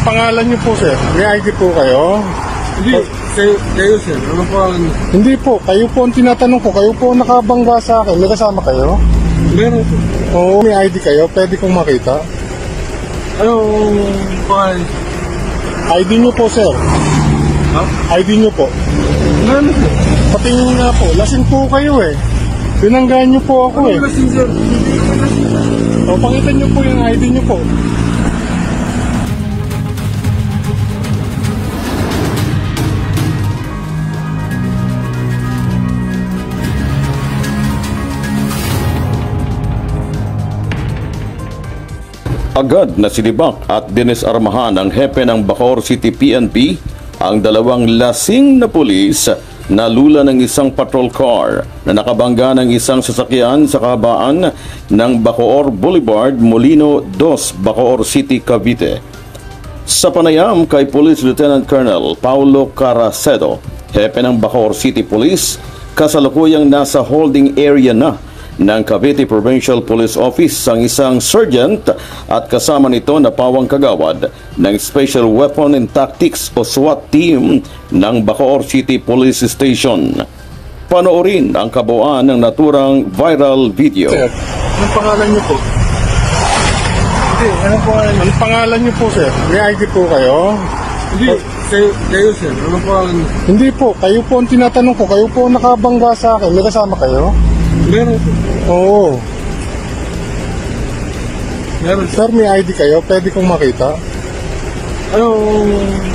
Ang pangalan niyo po, sir? May ID po kayo? Hindi, kayo sir. Ano po ang... Hindi po. Kayo po ang tinatanong ko. Kayo po ang nakabangga sa akin. May kasama kayo? Meron po. Oo, may ID kayo. Pwede kong makita. Anong pangalan? ID niyo po, sir. Ha? ID niyo po. Ano po? Patingin nga po. Lasing po kayo eh. Binanggaan niyo po ako eh. Ano ba sir? O, pakita niyo po yung ID niyo po. Agad na sinibak at dinisarmahan ng hepe ng Bacoor City PNP ang dalawang lasing na pulis na lula ng isang patrol car na nakabangga ng isang sasakyan sa kahabaan ng Bacoor Boulevard, Molino 2, Bacoor City, Cavite. Sa panayam kay Police Lieutenant Colonel Paulo Caracedo, hepe ng Bacoor City Police, kasalukuyang nasa holding area na ng Cavite Provincial Police Office ang isang sergeant at kasama nito na pawang kagawad ng Special Weapon and Tactics o SWAT team ng Bacoor City Police Station. Panoorin ang kabuuan ng naturang viral video. Sir, anong pangalan niyo po? Hindi, anong pangalan? Anong pangalan niyo po, sir? May ID po kayo? Hindi, kayo sir. Ano po ang... Hindi po. Kayo po ang tinatanong ko. Kayo po ang nakabangga sa akin. May kasama kayo? Meron po. Oo. Meron sir. Sir, may ID kayo? Pwede kong makita? Anong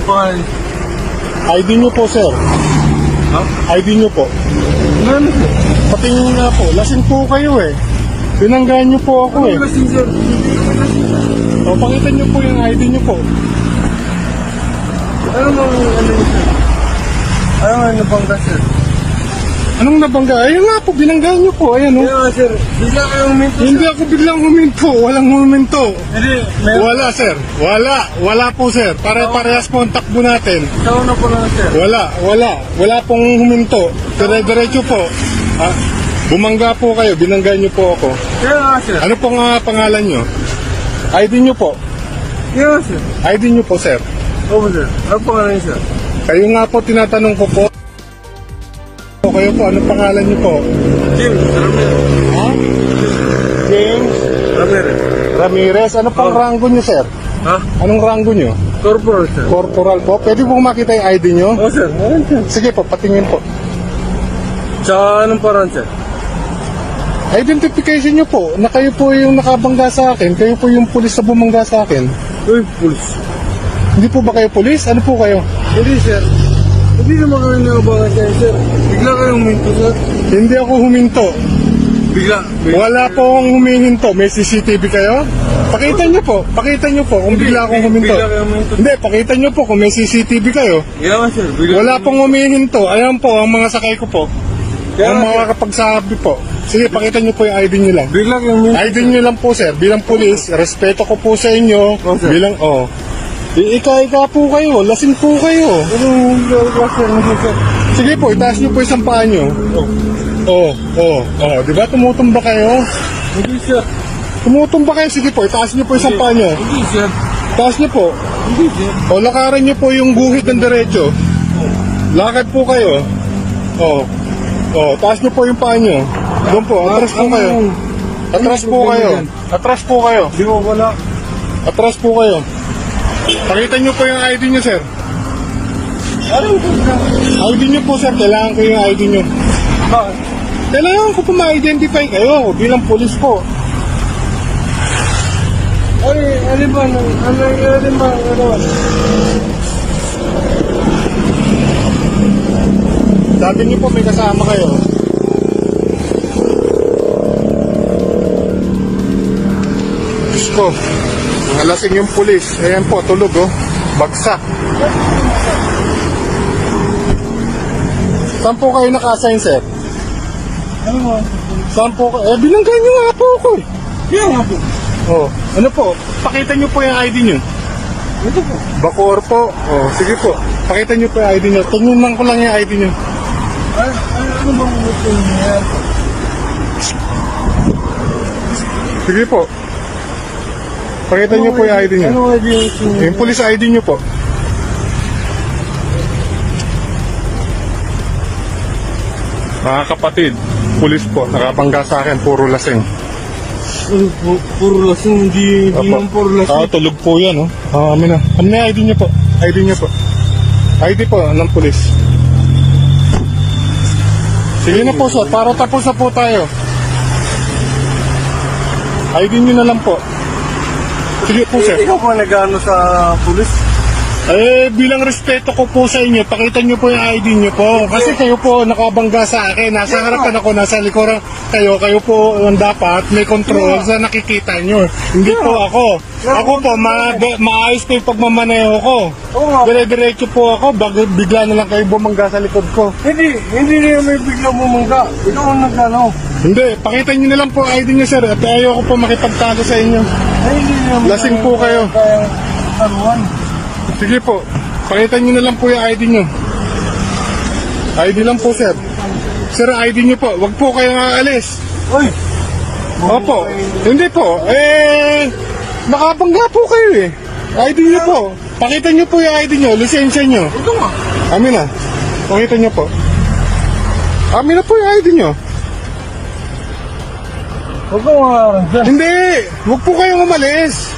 pangalan? ID niyo po, sir. Ha? ID niyo po. Meron po. Patingin nga po. Lasing po kayo eh. Binanggaan niyo po ako eh. Ano ba sir? O, pakita niyo po yung ID niyo po. Ano sir? Ano bangga sir? Anong nabangga? Ayun nga po, binanggaan niyo po. Ayan o. Kaya sir, bigla kayong huminto sir. Hindi ako biglang huminto. Walang huminto. Hindi, meron. Wala, sir. Wala po, sir. Pare-parehas po ang takbo natin. Sa una po lang sir. Wala pong huminto. Dire-diretso po. Ah, bumangga po kayo. Binanggaan niyo po ako. Kaya nga sir. Ano pong pangalan niyo? ID niyo po. Kaya nga sir. ID niyo po, sir. Opo sir. Ano pangalan sir? Kayo nga po tinatanong ko po. Kayo po, anong pangalan niyo po? James Ramirez. Ha? James Ramirez. Ramirez. Ano pong ranggo niyo, sir? Ha? Anong ranggo niyo? Corporal sir. Corporal po. Pwede po makita yung ID niyo? Oo sir. Meron sir. Sige po, patingin po. Sa anong parang sir? Identification niyo po na kayo po yung nakabangga sa akin. Kayo po yung pulis na bumangga sa akin. Uy, police. Hindi po ba kayo pulis? Ano po kayo? Hindi sir. Hindi naman kami nakabangan dyan sir. Bigla kayong huminto sir. Hindi ako huminto. Bigla. Wala po akong humihinto. May CCTV kayo? Pakita niyo po. Pakita niyo po kung bigla akong huminto. Bigla kayong huminto. Hindi, pakita niyo po kung may CCTV kayo. Kaya nga sir. Bigla Wala pong humihinto. Ayan po ang mga sakay ko po. Kaya Ang nga, mga kapagsabi po. Sige, pakita niyo po yung ID niyo lang. Bigla kayong huminto. ID niyo lang po, sir. Bilang pulis, respeto ko po sa inyo. Oh, sir. Bilang, Ika-ika po kayo. Lasing po kayo. Sige po, itaas niyo po isang paa niyo. Di ba tumutumba kayo? Hindi sir. Tumutumba kayo. Sige po, itaas niyo po isang paa niyo. Hindi sir. Taas niyo po. Hindi sir. Lakaran niyo po yung guhit ng diretso. Lakad po kayo. Taas niyo po yung paa niyo. Doon po, atras po kayo. Atras po kayo. Atras po kayo. Di mo wala. Atras po kayo. Pakita niyo po yung ID niyo, sir. Ano po sir? ID niyo po, sir. Kailangan ko yung ID niyo. Bakit? Kailangan ko po ma-identify kayo bilang pulis po. Ano ba? Sabi niyo po may kasama kayo. Diyos ko. Nalasing yung pulis. Ayan po, tulog Bagsak. Saan po kayo naka-assign, sir? Ano ba? Saan po kayo? Binanggan niyo nga po ako Kaya nga po. Ano po? Pakita niyo po yung ID niyo. Ito po. Bacoor po. Sige po. Pakita niyo po yung ID niyo. Tingnan ko lang yung ID niyo. Ano bang gusto niya? Sige po. Pakita nyo po yung ID nyo. Ano ID yung Yung police ID nyo po. Mga kapatid, police po, nakabangga sa akin, puro lasing. Puro lasing, hindi naman puro lasing. Tulog po yan, oh. Amin na. Ano na yung ID nyo po? ID nyo po. ID po ng police. Sige na po, sir. Para tapos na po tayo. ID nyo na lang po. Sige po, sir. Ikaw po nag-ano sa pulis? Bilang respeto ko po sa inyo, pakita nyo po yung ID nyo po. Kasi kayo po nakabangga sa akin. Nasa harapan ako, nasa likuran kayo. Kayo po ang dapat may control sa nakikita nyo. Hindi po ako. Ako po, maayos po yung pagmamaneho ko. Oo nga. Dire-diretso po ako, bigla na lang kayo bumangga sa likod ko. Hindi na may biglang bumangga. Ikaw ang nag-ano. Hindi, pakita nyo na lang po ID nyo, sir. At ayoko po makipagtalo sa inyo. Ay, hindi naman. Lasing po kayo. Kayang taruhan. Sige po, pakita nyo na lang po yung ID nyo. ID lang po, sir. Sir, ID nyo po. Huwag po kayong aalis. Uy! Opo. Hindi po. Nakabangga po kayo eh. ID nyo po. Pakita nyo po yung ID nyo, lisensya nyo. Ito nga. Amin na. Pakita nyo po. Amin na po yung ID nyo. Huwag kang maharang dyan. Hindi. Huwag po kayong umalis.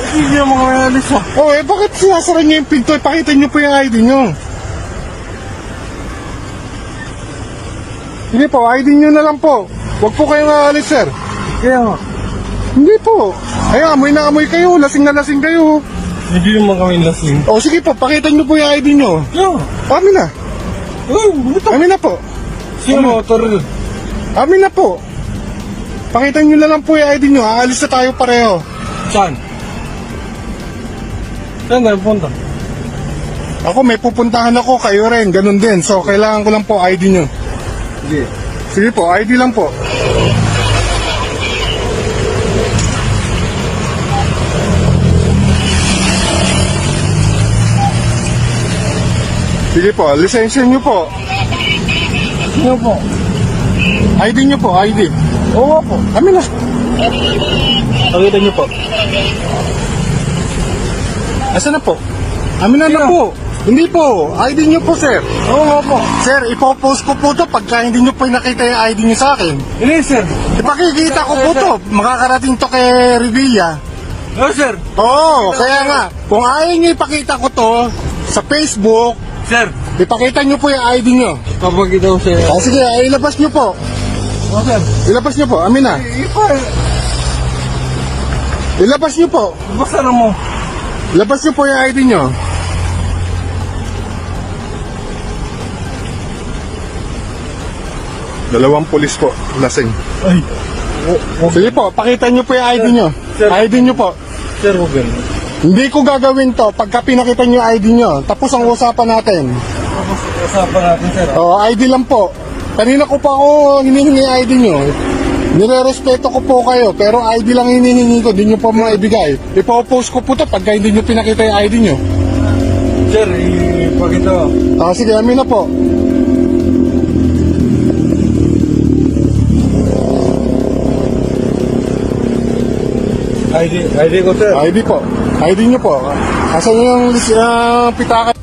Hindi naman kami alis ha. Bakit sinasara nyo yung pinto? Pakita nyo po yung ID nyo. Hindi po, ID nyo na lang po. Huwag po kayong aalis, sir. Kaya nga. Hindi po. Ay, amoy na amoy kayo. Lasing na lasing kayo. Hindi naman kami lasing. Sige po, pakita nyo po yung ID nyo. Kaya nga. Amin na. Uy, ito. Amin na po. Sino motor? Amin na po. Pakita nyo na lang po yung ID nyo. Aalis na tayo pareho. Saan? Saan tayo punta? Ako, may pupuntahan ako. Kayo rin. Ganun din. So, kailangan ko lang po ID nyo. Sige. Sige po, ID lang po. Sige po, lisensya nyo po. Sino po? ID nyo po, ID. Oo po. Amin na. Pakita nyo po. Asa na po? Amin na Sino? po. Hindi po. ID nyo po, sir. Oo nga po. Sir, ipopost ko po to pagka hindi nyo po nakita yung ID nyo sa akin. Hindi sir. Ipakikita ko po to. Makakarating to kay Revilla. Oo sir. Oo, kaya nga. Kung ayaw nyo ipakita ko to sa Facebook, Sir. ipakita nyo po yung ID nyo. Papakita ko sir. Sige, ilabas nyo po. Oo sir. Ilabas nyo po. Amin na. Ilabas nyo po. Basta na mo. Labas nyo po yung ID nyo. Dalawang pulis po, lasing. Ay. Sige po, pakita nyo po yung ID nyo. Sir. ID nyo po. Sir, huwag ganun. Hindi ko gagawin to pagka pinakita nyo yung ID nyo. Tapos ang usapan natin. Tapos usapan natin sir. ID lang po. Kanina ko pa ako hinihingi yung ID nyo. Nire-respeto ko po kayo, pero ID lang hinihingi ko, di nyo po maibigay. Ipo-post ko po to pagka hindi nyo pinakita yung ID nyo. Sir, ipakita ko. Sige, amin na po. ID ko sir. ID po. ID nyo po. Asan yung pitaka?